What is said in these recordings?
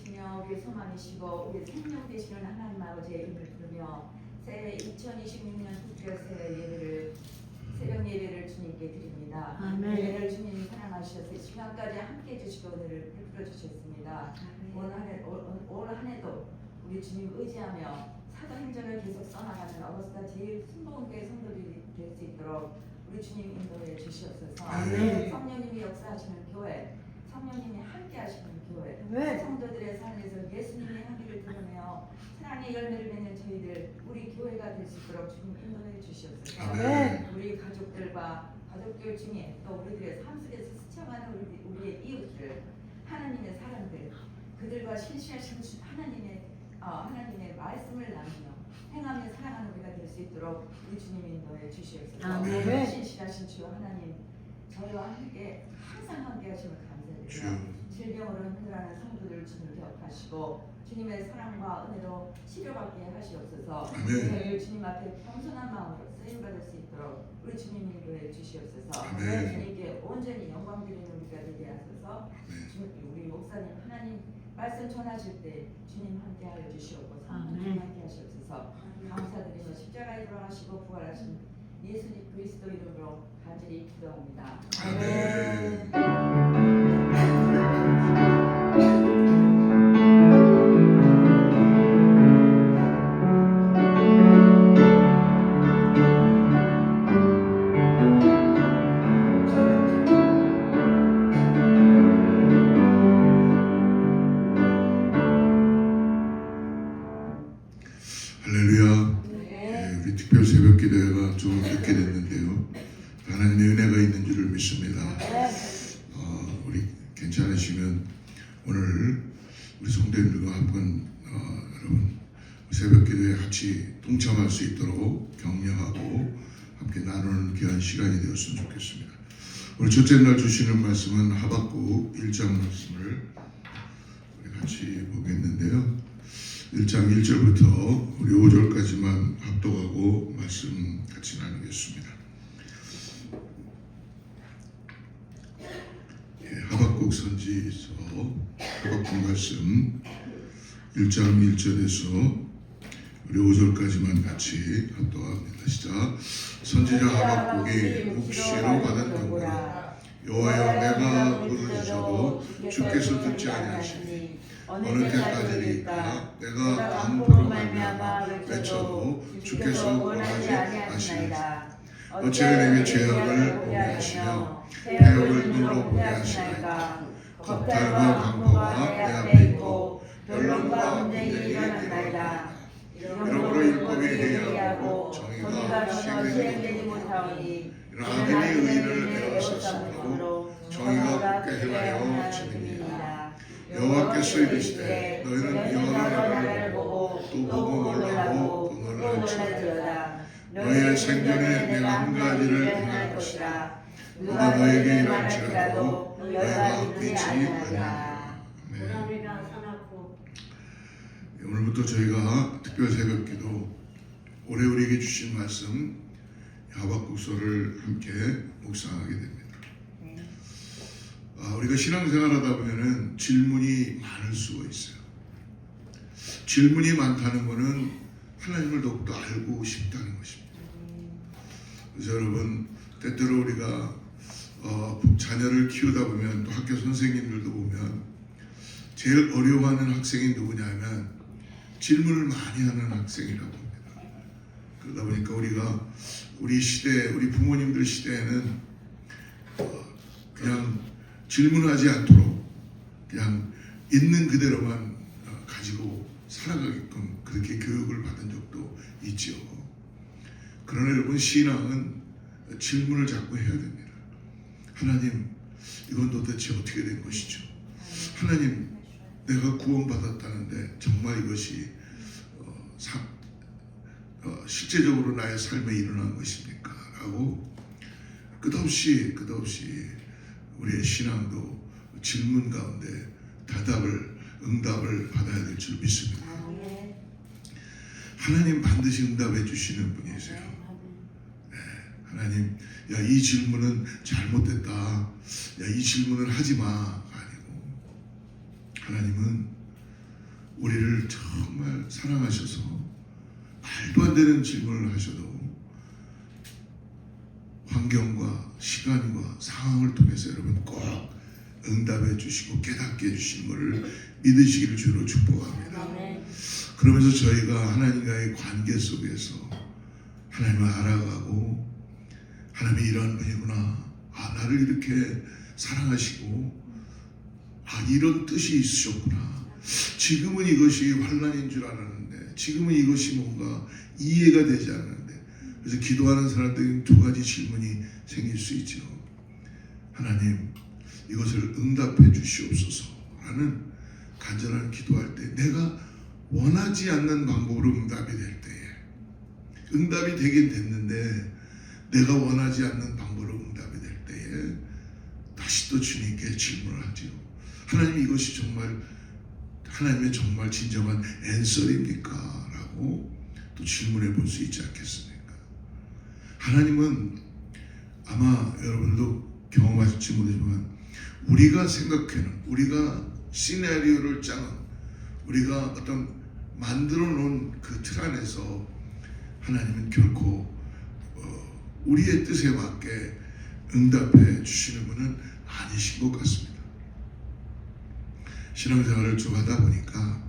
되시며 우리의 소망이시고 우리의 생명 되시는 하나님 아버지의 이름을 부르며 새해 2026년 국제 새벽 예배를 주님께 드립니다. 아멘. 예배를 주님이 사랑하셔서 이 시간까지 함께 해주시고 은혜를 베풀어 주셨습니다. 올 한 해도 우리 주님 의지하며 사도행전을 계속 써나가는 어거스타 제일 순복음교회 성도들이 될 수 있도록 우리 주님 인도해 주시옵소서. 아멘. 성령님이 역사하시는 교회, 성령님이 함께 하시는 교회, 네. 성도들의 삶에서 예수님의 향기를 드러내어 사랑의 열매를 맺는 저희들 우리 교회가 될 수 있도록 주님 인도해 주시옵소서. 아멘. 우리 가족들 중에 또 우리들의 삶 속에서 스쳐가는 우리의 이웃들, 하나님의 사람들, 그들과 신실하신 하나님의 말씀을 나누며 행하며 사랑하는 우리가 될 수 있도록 우리 주님 인도해 주시옵소서. 아멘. 신실하신 주 하나님, 저희와 함께 항상 함께 하심을 감사드립니다. 질병으로 힘들어하는 성도들을 주님 기억하시고 주님의 사랑과 은혜로 치료받게 하시옵소서. 저희 주님 앞에 겸손한 마음으로 쓰임받을 수 있도록 우리 주님 인도해 주시옵소서. 아멘. 주님께 온전히 영광 드리는 우리가 되게 하소서. 우리 목사님 하나님 말씀 전하실 때 주님 함께하여 주시옵고 성령 함께 하시옵소서. 감사드리며 십자가에 돌아가시고 부활하신 예수 그리스도 이름으로 간절히 기도합니다. 아멘. 할렐루야. 네, 우리 특별 새벽 기도회가 좀 늦게 됐는데요. 하나님의 은혜가 있는 줄을 믿습니다. 우리 괜찮으시면 오늘 우리 성도님들과 한번 여러분 새벽 기도에 같이 동참할 수 있도록 격려하고 함께 나누는 귀한 시간이 되었으면 좋겠습니다. 오늘 첫째 날 주시는 말씀은 하박국 1장 말씀을 우리 같이 보겠는데요. 1장 1절부터 우리 5절까지만 합독하고 말씀 같이 나누겠습니다. 하박국 선지서 하박국 말씀 1장 1절에서 우리 5절까지만 같이 합독합니다. 시작. 선지자 하박국이 묵시로 받은 경고라. 여호와여, 내가 부르짖어도 주께서 듣지 아니하시니 어느 때까지리까 내가 강포로 말미암아 외쳐도 주께서 원하지 아니하시나이다. 어찌하여 내게 죄악을 보게 하시며 배역을 눌러 보게 하시나이까. 겁탈과 강포가 내 앞에 있고 변론과 분쟁이 일어난나이다. 이러므로 율법이 회개하고 정의가 시행되지 못하오니 이는 악인이 의인을 내어섰으므로 정의가 굳게 행하여 지느니라. 여호와께서 이르시되 너희는 여러 나라를 보고 또 보고 놀라고 또 놀랄지어다. 너희의 생전에 내가 한 가지를 행할 것이라. 누가 너에게 일할지라도 너희가 믿지 아니하리라. 오늘부터 저희가 특별 새벽기도 올해 우리에게 주신 말씀 하박국서를 함께 묵상하게 됩니다. 우리가 신앙생활하다 보면은 질문이 많을 수가 있어요. 질문이 많다는 것은 하나님을 더욱더 알고 싶다는 것입니다. 그래서 여러분, 때때로 우리가 자녀를 키우다 보면 또 학교 선생님들도 보면 제일 어려워하는 학생이 누구냐면 질문을 많이 하는 학생이라고 합니다. 그러다 보니까 우리가 우리 시대, 우리 부모님들 시대에는 그냥 질문하지 않도록 그냥 있는 그대로만 가지고 살아가게끔 그렇게 교육을 받은 적도 있죠. 그러나 여러분, 신앙은 질문을 자꾸 해야 됩니다. 하나님, 이건 도대체 어떻게 된 것이죠? 하나님, 내가 구원받았다는데 정말 이것이 실제적으로 나의 삶에 일어난 것입니까? 라고 끝없이 우리의 신앙도 질문 가운데 응답을 받아야 될 줄 믿습니다. 하나님 반드시 응답해 주시는 분이세요. 네, 하나님, 야, 이 질문은 잘못됐다. 야, 이 질문을 하지 마. 아니고 하나님은 우리를 정말 사랑하셔서 말도 안 되는 질문을 하셔도 환경과 시간과 상황을 통해서 여러분 꼭 응답해 주시고 깨닫게 해주시는 것을 믿으시기를 주로 축복합니다. 그러면서 저희가 하나님과의 관계 속에서 하나님을 알아가고 하나님이 이런 분이구나, 나를 이렇게 사랑하시고 이런 뜻이 있으셨구나, 지금은 이것이 환난인 줄 알았는데 지금은 이것이 뭔가 이해가 되지 않는데, 그래서 기도하는 사람들은 두 가지 질문이 생길 수 있죠. 하나님, 이것을 응답해 주시옵소서 라는 간절한 기도할 때, 내가 원하지 않는 방법으로 응답이 될 때에, 응답이 되긴 됐는데 내가 원하지 않는 방법으로 응답이 될 때에 다시 또 주님께 질문을 하지요. 하나님, 이것이 정말 하나님의 정말 진정한 앤서입니까? 라고 또 질문해 볼 수 있지 않겠습니까? 하나님은 아마 여러분도 경험하실지 모르지만 우리가 생각하는, 우리가 시나리오를 짜는, 우리가 어떤 만들어 놓은 그 틀 안에서 하나님은 결코 우리의 뜻에 맞게 응답해 주시는 분은 아니신 것 같습니다. 신앙생활을 좀 하다 보니까,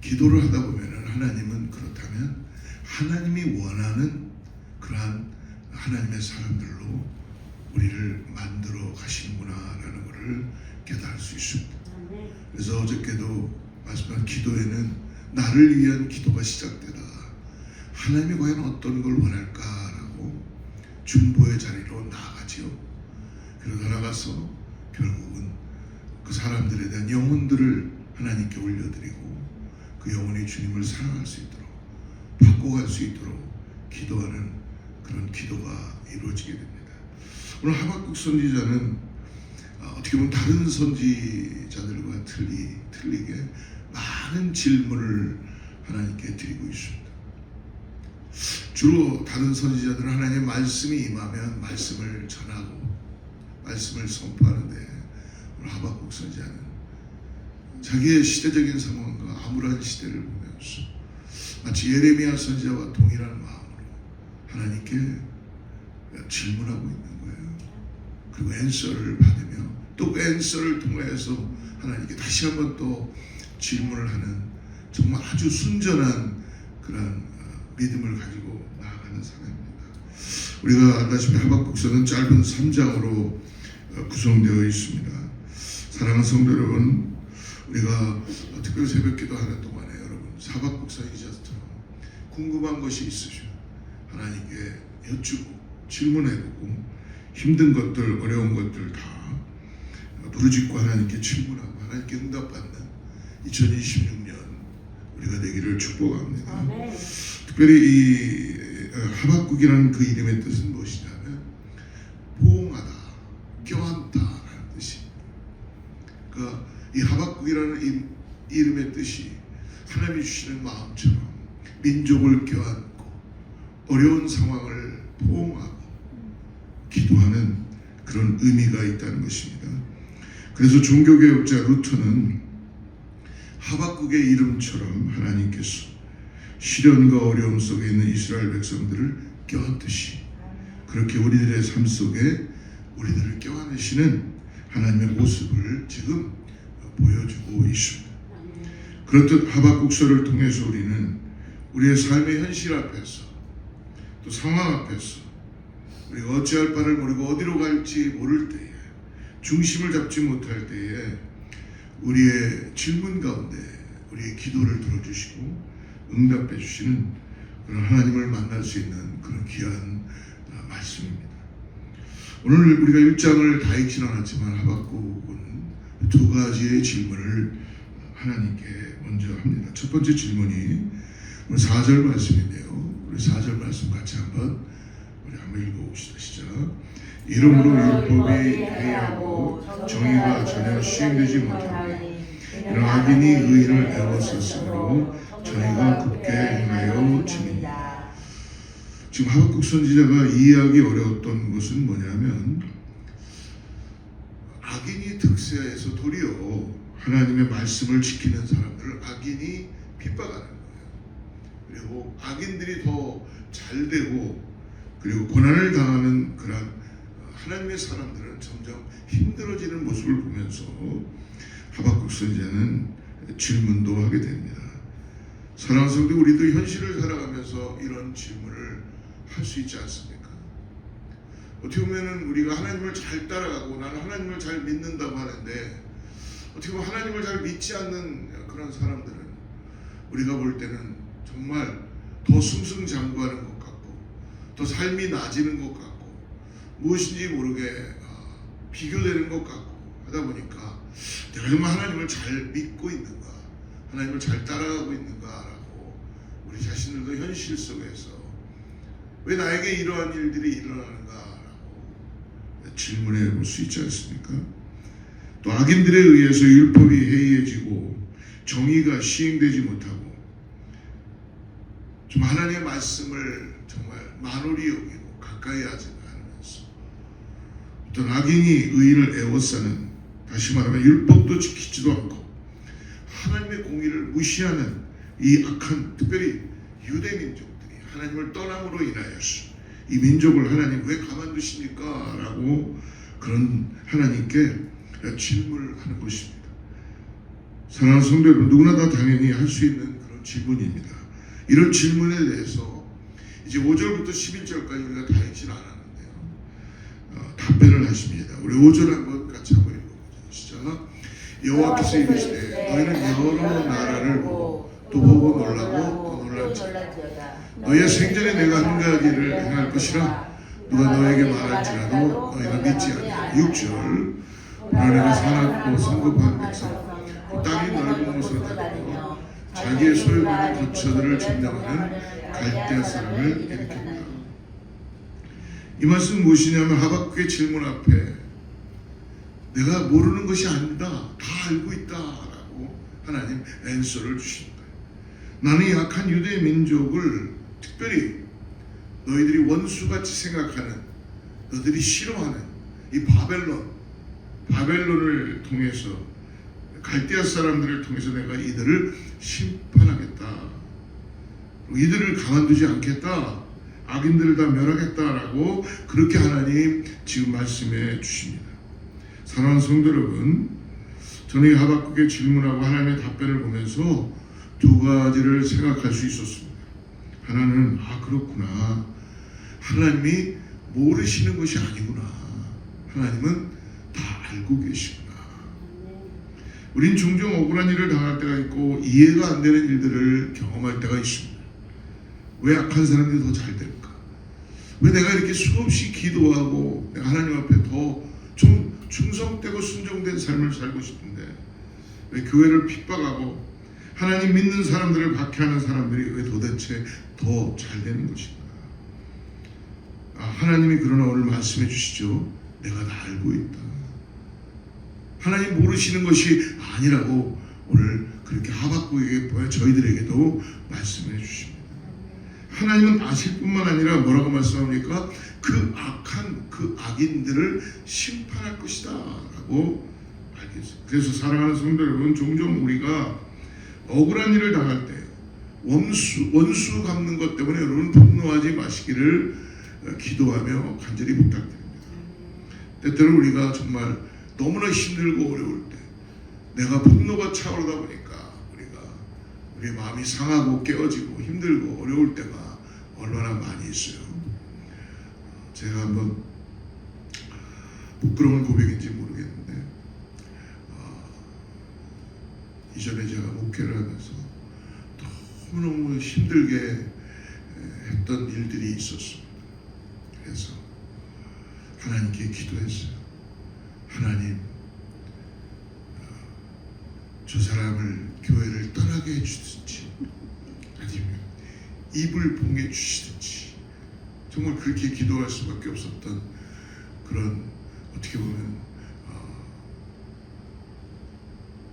기도를 하다 보면 하나님은 그렇다면 하나님이 원하는 그러한 하나님의 사람들로 우리를 만들어 가시는구나라는 것을 깨달을 수 있습니다. 그래서 어저께도 말씀한 기도에는 나를 위한 기도가 시작되다, 하나님이 과연 어떤 걸 원할까라고 중보의 자리로 나아가지요. 그러고 나가서 결국은 그 사람들에 대한 영혼들을 하나님께 올려드리고 그 영혼이 주님을 사랑할 수 있도록, 바꿔갈 수 있도록 기도하는 그런 기도가 이루어지게 됩니다. 오늘 하박국 선지자는 어떻게 보면 다른 선지자들과 틀리게 많은 질문을 하나님께 드리고 있습니다. 주로 다른 선지자들은 하나님의 말씀이 임하면 말씀을 전하고 말씀을 선포하는데, 오늘 하박국 선지자는 자기의 시대적인 상황과 암울한 시대를 보면서 마치 예레미야 선지자와 동일한 마음으로 하나님께 질문하고 있는 거예요. 그리고 앤서를 받으며 또 그 앤서를 통해서 하나님께 다시 한번 또 질문을 하는 정말 아주 순전한 그런 믿음을 가지고 나아가는 사람입니다. 우리가 알다시피 하박국서는 짧은 3장으로 구성되어 있습니다. 사랑하는 성도 여러분, 우리가 특별히 새벽기도 하는 동안에 여러분 하박국 선지자처럼 궁금한 것이 있으시면 하나님께 여쭈고 질문해보고 힘든 것들, 어려운 것들 다 부르짖고 하나님께 질문하고 하나님께 응답받는 2026년 우리가 되기를 축복합니다. 아멘. 특별히 이 하박국이라는 그 이름의 뜻은 무엇이냐면 포옹하다, 껴안다라는 뜻입니다. 그러니까 이 하박국이라는 이 이름의 뜻이 하나님이 주시는 마음처럼 민족을 껴안고 어려운 상황을 포옹하고 기도하는 그런 의미가 있다는 것입니다. 그래서 종교개혁자 루터는 하박국의 이름처럼 하나님께서 시련과 어려움 속에 있는 이스라엘 백성들을 껴안듯이 그렇게 우리들의 삶 속에 우리들을 껴안으시는 하나님의 모습을 지금 보여주고 있습니다. 그렇듯 하박국서를 통해서 우리는 우리의 삶의 현실 앞에서 또 상황 앞에서 우리가 어찌할 바를 모르고 어디로 갈지 모를 때에 중심을 잡지 못할 때에 우리의 질문 가운데 우리의 기도를 들어주시고 응답해 주시는 그런 하나님을 만날 수 있는 그런 귀한 말씀입니다. 오늘 우리가 1장을 다 읽지는 않았지만 하박국은 두 가지의 질문을 하나님께 먼저 합니다. 첫 번째 질문이 오늘 4절 말씀인데요. 우리 4절 말씀 같이 한번 읽어봅시다. 시작. 이러므로 율법이 회의하고 정의가 전혀 시행되지 못하니 이런 악인이 의인을 애워쌌으므로 저희가 굳게 행하여 지니라. 지금 하박국 선지자가 이해하기 어려웠던 것은 뭐냐면 악인이 득세해서 도리어 하나님의 말씀을 지키는 사람들을 악인이 핍박하는 거예요. 그리고 악인들이 더 잘되고 그리고 고난을 당하는 그런 하나님의 사람들은 점점 힘들어지는 모습을 보면서 하박국 선지자는 질문도 하게 됩니다. 사랑하는 성도, 우리도 현실을 살아가면서 이런 질문을 할 수 있지 않습니까? 어떻게 보면 우리가 하나님을 잘 따라가고 나는 하나님을 잘 믿는다고 하는데 어떻게 보면 하나님을 잘 믿지 않는 그런 사람들은 우리가 볼 때는 정말 더 승승장구하는 것 같고 더 삶이 나아지는 것 같고 무엇인지 모르게 비교되는 것 같고 하다 보니까 내가 정말 하나님을 잘 믿고 있는가, 하나님을 잘 따라가고 있는가라고 우리 자신들도 현실 속에서 왜 나에게 이러한 일들이 일어나는가라고 질문해 볼 수 있지 않습니까? 또 악인들에 의해서 율법이 해이해지고 정의가 시행되지 못하고 좀 하나님의 말씀을 정말 만홀히 여기고 가까이 하지 않으면서 어떤 악인이 의인을 애워싸는, 다시 말하면 율법도 지키지도 않고 하나님의 공의를 무시하는 이 악한, 특별히 유대 민족들이 하나님을 떠남으로 인하여서 이 민족을 하나님 왜 가만두십니까? 라고 그런 하나님께 질문을 하는 것입니다. 사랑하는 성도 여러분, 누구나 다 당연히 할 수 있는 그런 질문입니다. 이런 질문에 대해서 이제 5절부터 11절까지 우리가 다 읽지는 않았는데요. 답변을 하십니다. 우리 5절 한번 같이 한번 읽어보죠. 시작. 여호와께서 이르시되 너희는 여러 나라를 보고 또 보고 놀라고 또 놀랄지어다. 너희의 생전에 내가 한 가지를 행할 것이라 누가 너에게 말할지라도 너희가 믿지 않으라. 6절. 너희가 사납고 성급한 백성 그 땅이 넓은 곳으로 다니며 자기의 소유하는 거처들을 점령하는 갈대아 사람을 일으켰다. 이 말씀은 무엇이냐면 하박국의 질문 앞에 내가 모르는 것이 아니다, 다 알고 있다라고 하나님 앤서를 주신 거예요. 나는 이 약한 유대 민족을 특별히 너희들이 원수같이 생각하는, 너희들이 싫어하는 이 바벨론을 통해서, 갈대아 사람들을 통해서 내가 이들을 심판하겠다, 이들을 가만두지 않겠다, 악인들을 다 멸하겠다라고 그렇게 하나님 지금 말씀해 주십니다. 사랑하는 성도 여러분, 저는 이 하박국의 질문하고 하나님의 답변을 보면서 두 가지를 생각할 수 있었습니다. 하나는 그렇구나, 하나님이 모르시는 것이 아니구나, 하나님은 다 알고 계시구나. 우린 종종 억울한 일을 당할 때가 있고 이해가 안 되는 일들을 경험할 때가 있습니다. 왜 악한 사람들이 더 잘 될까? 왜 내가 이렇게 수없이 기도하고 내가 하나님 앞에 더 좀 충성되고 순종된 삶을 살고 싶은데 왜 교회를 핍박하고 하나님 믿는 사람들을 박해하는 사람들이 왜 도대체 더 잘 되는 것인가? 하나님이 그러나 오늘 말씀해 주시죠. 내가 다 알고 있다. 하나님 모르시는 것이 아니라고 오늘 그렇게 하박국에게, 저희들에게도 말씀해 주십니다. 하나님은 아실 뿐만 아니라 뭐라고 말씀합니까? 그 악한 그 악인들을 심판할 것이다 라고 알겠습니다. 그래서 사랑하는 성도 여러분, 종종 우리가 억울한 일을 당할 때 원수 갚는 것 때문에 여러분 분노하지 마시기를 기도하며 간절히 부탁드립니다. 때때로 우리가 정말 너무나 힘들고 어려울 때 내가 분노가 차오르다 보니까 우리 마음이 상하고 깨어지고 힘들고 어려울 때가 얼마나 많이 있어요. 제가 한번 부끄러운 고백인지 모르겠는데 이전에 제가 목회를 하면서 너무너무 힘들게 했던 일들이 있었습니다. 그래서 하나님께 기도했어요. 하나님, 저 사람을 교회를 떠나게 해주든지 아니면 입을 봉해 주시든지, 정말 그렇게 기도할 수밖에 없었던 그런, 어떻게 보면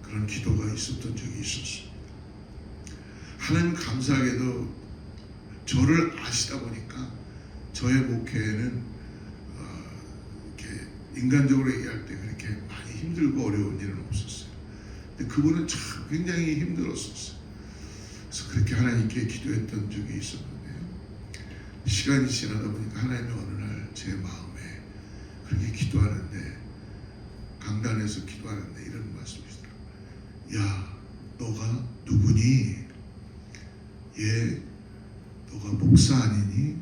그런 기도가 있었던 적이 있었습니다. 하나님 감사하게도 저를 아시다 보니까 저의 목회에는 이렇게 인간적으로 얘기할 때 그렇게 많이 힘들고 어려운 일은 없었어요. 근데 그분은 참 굉장히 힘들었었어요. 그래서 그렇게 하나님께 기도했던 적이 있었는데 시간이 지나다 보니까 하나님이 어느 날 제 마음에 그렇게 기도하는데 강단에서 기도하는데 이런 말씀이시더라고요. 야, 너가 누구니? 너가 목사 아니니?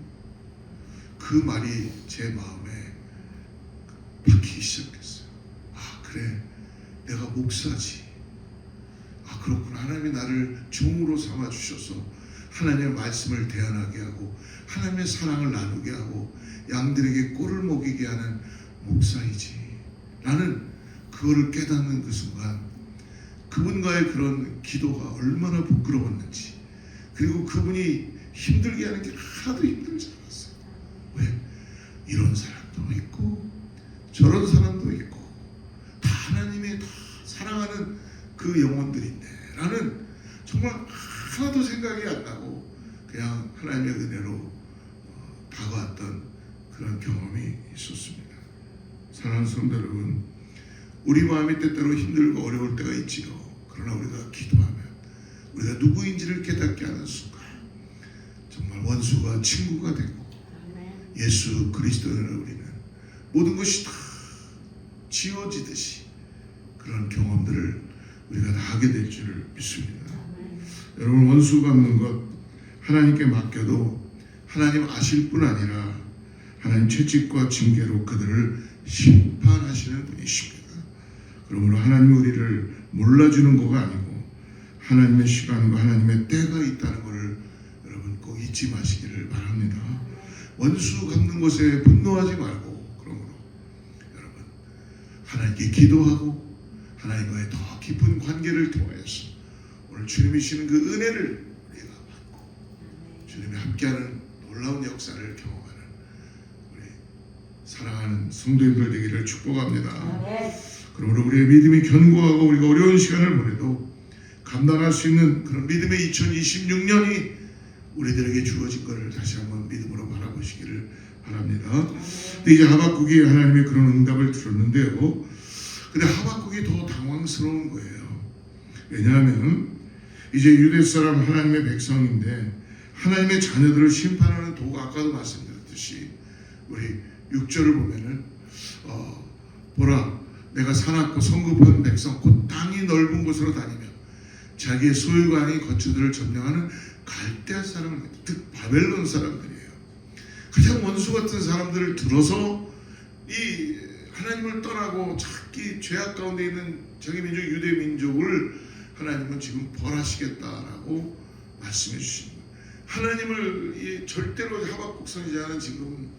그 말이 제 마음에 박히기 시작했어요. 아, 그래, 내가 목사지. 아, 그렇구나. 하나님이 나를 종으로 삼아 주셔서 하나님의 말씀을 대언하게 하고 하나님의 사랑을 나누게 하고 양들에게 꼴을 먹이게 하는 목사이지. 나는 그거를 깨닫는 그 순간 그분과의 그런 기도가 얼마나 부끄러웠는지, 그리고 그분이 힘들게 하는 게 하나도 힘들지 않았어요. 왜? 이런 사람도 있고 저런 사람도 있고 다 하나님이 다 사랑하는 그 영혼들인데 라는 정말 하나도 생각이 안 나고 그냥 하나님의 은혜로 다가왔던 그런 경험이 있었습니다. 사랑하는 성도 여러분, 우리 마음이 때때로 힘들고 어려울 때가 있지요. 그러나 우리가 기도하면 우리가 누구인지를 깨닫게 하는 순간 정말 원수가 친구가 되고 예수 그리스도를 우리는 모든 것이 다 지워지듯이 그런 경험들을 우리가 다 하게 될 줄을 믿습니다. 여러분, 원수 갚는 것 하나님께 맡겨도 하나님 아실 뿐 아니라 하나님 채찍과 징계로 그들을 심판하시는 분이십니다. 그러므로 하나님 우리를 몰라주는 거가 아니고 하나님의 시간과 하나님의 때가 있다는 것을 여러분 꼭 잊지 마시기를 바랍니다. 원수 갚는 것에 분노하지 말고, 그러므로 여러분 하나님께 기도하고 하나님과의 더 깊은 관계를 통하여서 오늘 주님이 주시는 그 은혜를 우리가 받고 주님이 함께하는 놀라운 역사를 경험하는 우리 사랑하는 성도님들 되기를 축복합니다. 그러므로 우리의 믿음이 견고하고 우리가 어려운 시간을 보내도 감당할 수 있는 그런 믿음의 2026년이 우리들에게 주어진 것을 다시 한번 믿음으로 바라보시기를 바랍니다. 근데 이제 하박국이 하나님의 그런 응답을 들었는데요. 근데 하박국이 더 당황스러운 거예요. 왜냐하면 이제 유대 사람 하나님의 백성인데 하나님의 자녀들을 심판하는 도가, 아까도 말씀드렸듯이 우리 6절을 보면은 보라, 내가 사납고 성급한 백성 곧 땅이 넓은 곳으로 다니며 자기의 소유관이 거처들을 점령하는 갈대아 사람을, 즉 바벨론 사람들이에요. 가장 원수 같은 사람들을 들어서 이 하나님을 떠나고 자기 죄악 가운데 있는 자기 민족 유대 민족을 하나님은 지금 벌하시겠다라고 말씀해 주십니다. 하나님을 절대로 하박국 선지자는 지금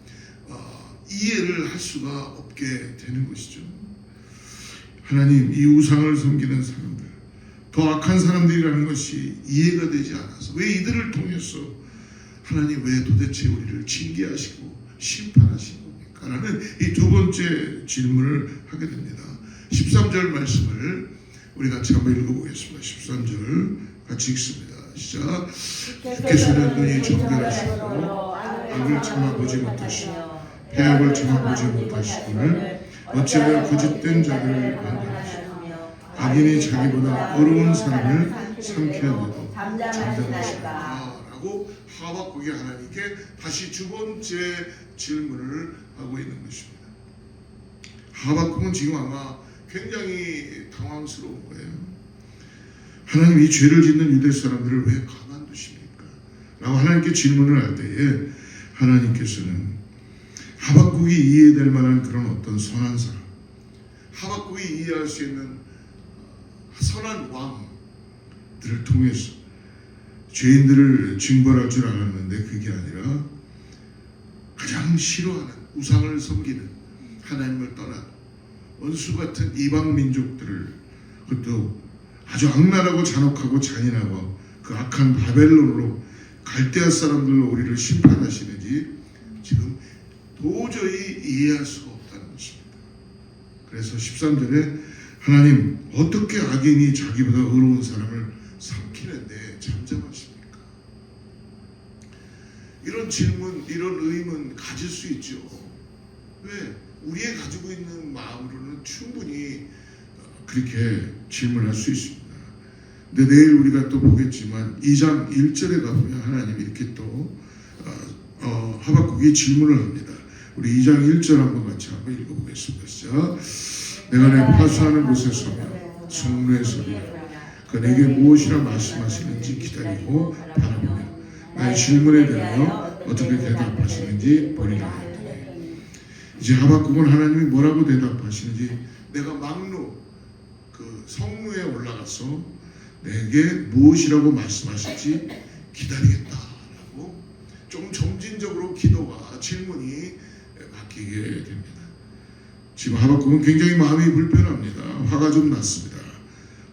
이해를 할 수가 없게 되는 것이죠. 하나님, 이 우상을 섬기는 사람들, 더 악한 사람들이라는 것이 이해가 되지 않아서 왜 이들을 통해서 하나님 왜 도대체 우리를 징계하시고 심판하신 겁니까? 라는 이 두 번째 질문을 하게 됩니다. 13절 말씀을 우리 같이 한번 읽어보겠습니다. 13절 같이 읽습니다. 시작. 주께서는 눈이 정결하시고 악을 참아보지 못하시고 폐악을 참아보지 못하시거늘 어찌하여 거짓된 자들을 관대하시고 악인이 자기보다 어려운 사람을 삼키는데도 잠잠하시다 라고 하박국이 하나님께 다시 두 번째 질문을 하고 있는 것입니다. 하박국은 지금 아마 굉장히 당황스러운 거예요. 하나님, 이 죄를 짓는 유대 사람들을 왜 가만두십니까? 라고 하나님께 질문을 할 때에 하나님께서는 하박국이 이해될 만한 그런 어떤 선한 사람, 하박국이 이해할 수 있는 선한 왕들을 통해서 죄인들을 징벌할 줄 알았는데 그게 아니라 가장 싫어하는 우상을 섬기는 하나님을 떠난 원수 같은 이방 민족들을, 그것도 아주 악랄하고 잔혹하고 잔인하고 그 악한 바벨론으로 갈대아 사람들로 우리를 심판하시는지 지금 도저히 이해할 수가 없다는 것입니다. 그래서 13절에 하나님, 어떻게 악인이 자기보다 의로운 사람을 삼키는데 잠잠하십니까? 이런 질문, 이런 의문 가질 수 있죠. 왜? 우리의 가지고 있는 마음으로는 충분히 그렇게 질문할 수 있습니다. 근데 내일 우리가 또 보겠지만 2장 1절에 가보면 하나님이 이렇게 또 하박국이 질문을 합니다. 우리 2장 1절 한번 같이 읽어보겠습니다. 시작. 내가 내 파수하는 곳에 서며 성루에 서며 그 내게 무엇이라 말씀하시는지 기다리고 바라보며 나의 질문에 대하여 어떻게 대답하시는지 보리라 하였더니 이제 하박국은 하나님이 뭐라고 대답하시는지 내가 막루 그 성루에 올라가서 내게 무엇이라고 말씀하실지 기다리겠다라고 좀 점진적으로 기도와 질문이 바뀌게 됩니다. 지금 하박국은 굉장히 마음이 불편합니다. 화가 좀 났습니다.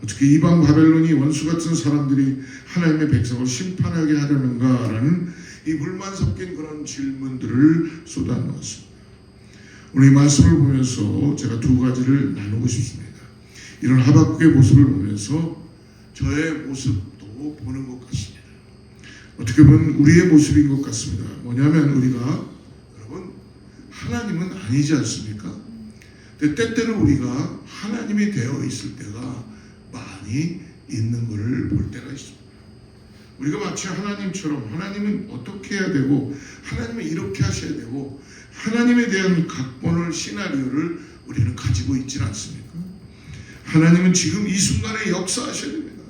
어떻게 이방 바벨론이 원수 같은 사람들이 하나님의 백성을 심판하게 하려는가라는 이 불만 섞인 그런 질문들을 쏟아놓았습니다. 오늘 이 말씀을 보면서 제가 두 가지를 나누고 싶습니다. 이런 하박국의 모습을 보면서 저의 모습도 보는 것 같습니다. 어떻게 보면 우리의 모습인 것 같습니다. 뭐냐면 우리가 여러분 하나님은 아니지 않습니까? 근데 때때로 우리가 하나님이 되어 있을 때가 많이 있는 것을 볼 때가 있습니다. 우리가 마치 하나님처럼 하나님은 어떻게 해야 되고 하나님은 이렇게 하셔야 되고 하나님에 대한 각본을 시나리오를 우리는 가지고 있지는 않습니까? 하나님은 지금 이 순간에 역사하셔야 됩니다.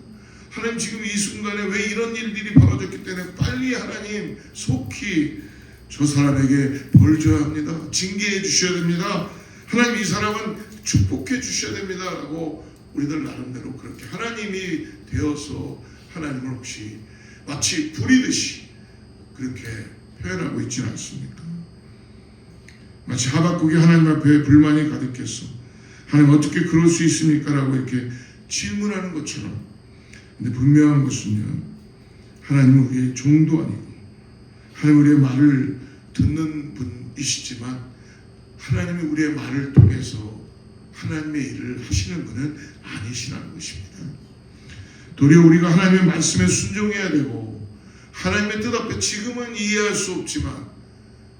하나님 지금 이 순간에 왜 이런 일들이 벌어졌기 때문에 빨리 하나님 속히 저 사람에게 벌 줘야 합니다. 징계해 주셔야 됩니다. 하나님 이 사람은 축복해 주셔야 됩니다. 라고 우리들 나름대로 그렇게 하나님이 되어서 하나님을 혹시 마치 부리듯이 그렇게 표현하고 있지는 않습니까? 마치 하박국이 하나님 앞에 불만이 가득해서 하나님 어떻게 그럴 수 있습니까? 라고 이렇게 질문하는 것처럼 근데 분명한 것은요 하나님은 우리의 종도 아니고 하나님 우리의 말을 듣는 분이시지만 하나님이 우리의 말을 통해서 하나님의 일을 하시는 분은 아니시라는 것입니다. 도리어 우리가 하나님의 말씀에 순종해야 되고 하나님의 뜻 앞에 지금은 이해할 수 없지만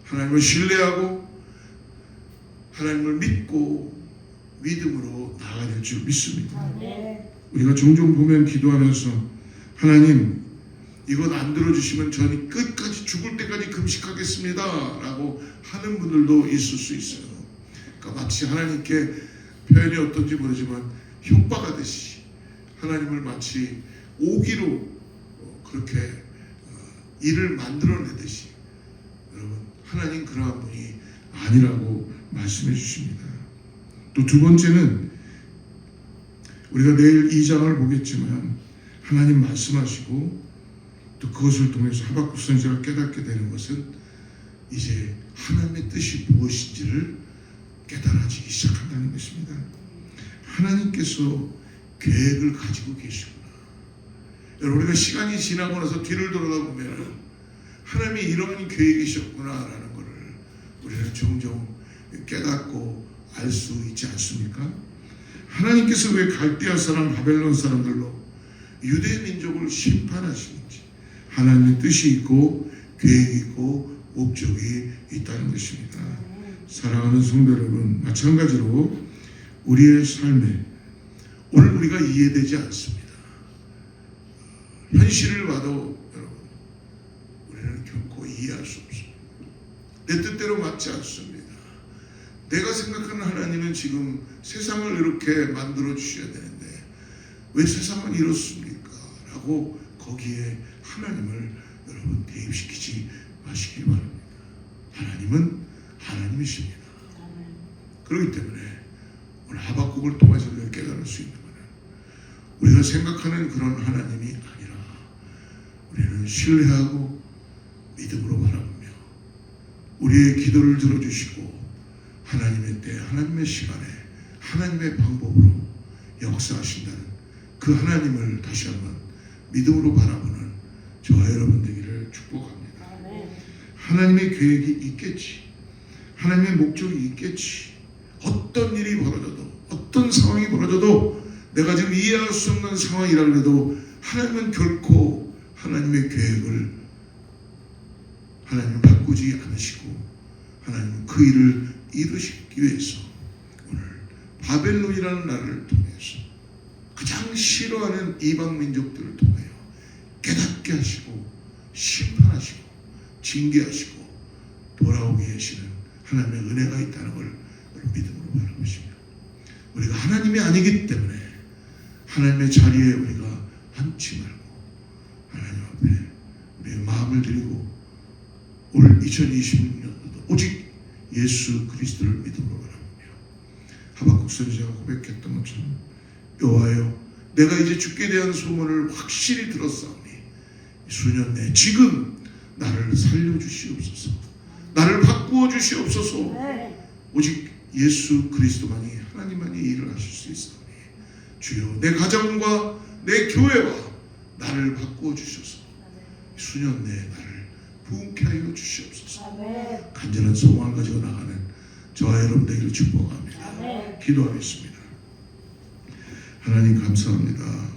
하나님을 신뢰하고 하나님을 믿고 믿음으로 나아가야 될 줄 믿습니다. 우리가 종종 보면 기도하면서 하나님 이것 안 들어주시면 저는 끝까지 죽을 때까지 금식하겠습니다 라고 하는 분들도 있을 수 있어요. 그러니까 마치 하나님께 표현이 어떤지 모르지만 협박하듯이 하나님을 마치 오기로 그렇게 일을 만들어내듯이 여러분 하나님 그러한 분이 아니라고 말씀해 주십니다. 또 두 번째는 우리가 내일 2장을 보겠지만 하나님 말씀하시고 또 그것을 통해서 하박국 선지자가 깨닫게 되는 것은 이제 하나님의 뜻이 무엇인지를 깨달아지기 시작한다는 것입니다. 하나님께서 계획을 가지고 계시구나. 여러분 우리가 시간이 지나고 나서 뒤를 돌아보면 하나님이 이런 계획이셨구나라는 것을 우리는 종종 깨닫고 알 수 있지 않습니까? 하나님께서 왜 갈대아 사람 바벨론 사람들로 유대 민족을 심판하시는지 하나님의 뜻이 있고 계획이 있고 목적이 있다는 것입니다. 사랑하는 성도 여러분, 마찬가지로 우리의 삶에 오늘 우리가 이해되지 않습니다. 현실을 봐도 여러분 우리는 결코 이해할 수 없습니다. 내 뜻대로 맞지 않습니다. 내가 생각하는 하나님은 지금 세상을 이렇게 만들어 주셔야 되는데 왜 세상은 이렇습니까? 라고 거기에 하나님을 여러분 대입시키지 마시기 바랍니다. 하나님은 하나님이십니다. 그렇기 때문에 오늘 하박국을 통해서 우리가 깨달을 수 있는 것은 우리가 생각하는 그런 하나님이 아니라 우리는 신뢰하고 믿음으로 바라보며 우리의 기도를 들어주시고 하나님의 때 하나님의 시간에 하나님의 방법으로 역사하신다는 그 하나님을 다시 한번 믿음으로 바라보는 저와 여러분 되기를 축복합니다. 하나님의 계획이 있겠지. 하나님의 목적이 있겠지. 어떤 일이 벌어져도 어떤 상황이 벌어져도 내가 지금 이해할 수 없는 상황이라고 해도 하나님은 결코 하나님의 계획을 하나님은 바꾸지 않으시고 하나님은 그 일을 이루시기 위해서 오늘 바벨론이라는 나라를 통해서 가장 싫어하는 이방 민족들을 통하여 깨닫게 하시고 심판하시고 징계하시고 돌아오게 하시는 하나님의 은혜가 있다는 걸 믿음으로 바라보시며, 우리가 하나님이 아니기 때문에 하나님의 자리에 우리가 앉지 말고 하나님 앞에 우리의 마음을 드리고 올 2026년도도 오직 예수 그리스도를 믿음으로 바라보며, 하박국 선지자가 고백했던 것처럼 여호와여, 내가 이제 죽게 대한 소문을 확실히 들었사오니 수년 내에 지금 나를 살려주시옵소서, 나를 바꾸어 주시옵소서. 오직 예수 그리스도만이, 하나님만이 일을 하실 수 있사오니 주여, 내 가정과 내 교회와 나를 바꾸어 주셔서 수년 내에 나를 부흥케 하여 주시옵소서. 간절한 소망을 가지고 나가는 저와 여러분 되기를 축복합니다. 기도하겠습니다. 하나님 감사합니다.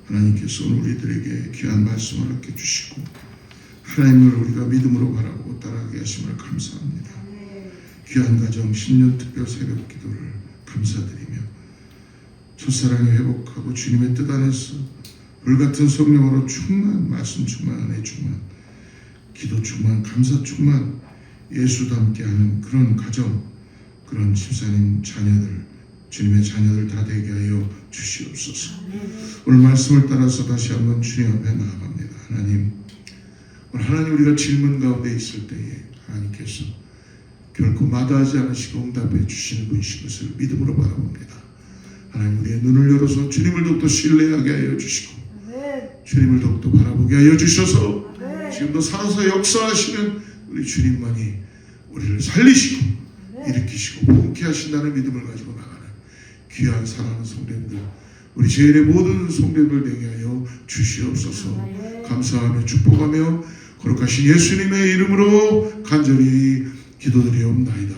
하나님께서 오늘 우리들에게 귀한 말씀을 얻게 주시고 하나님을 우리가 믿음으로 바라보고 따라가게 하심을 감사합니다. 귀한 가정 10년 특별 새벽 기도를 감사드리며 첫사랑이 회복하고 주님의 뜻 안에서 불같은 성령으로 충만, 말씀 충만, 은혜 충만, 기도 충만, 감사 충만, 예수도 함께하는 그런 가정, 그런 집사님 자녀들, 주님의 자녀들 다 되게 하여 주시옵소서. 오늘 말씀을 따라서 다시 한번 주님 앞에 나아갑니다. 하나님, 오늘 하나님 우리가 질문 가운데 있을 때에 하나님께서 결코 마다하지 않으시고 응답해 주시는 분이신 것을 믿음으로 바라봅니다. 하나님, 우리의 눈을 열어서 주님을 더욱더 신뢰하게 하여 주시고 주님을 더욱더 바라보게 하여 주셔서 지금도 살아서 역사하시는 우리 주님만이 우리를 살리시고 일으키시고 부흥케 하신다는 믿음을 가지고 나가는 귀한 사랑하는 성도님들, 우리 제일의 모든 성도님들 되게 하여 주시옵소서. 감사하며 축복하며 거룩하신 예수님의 이름으로 간절히 기도드리옵나이다.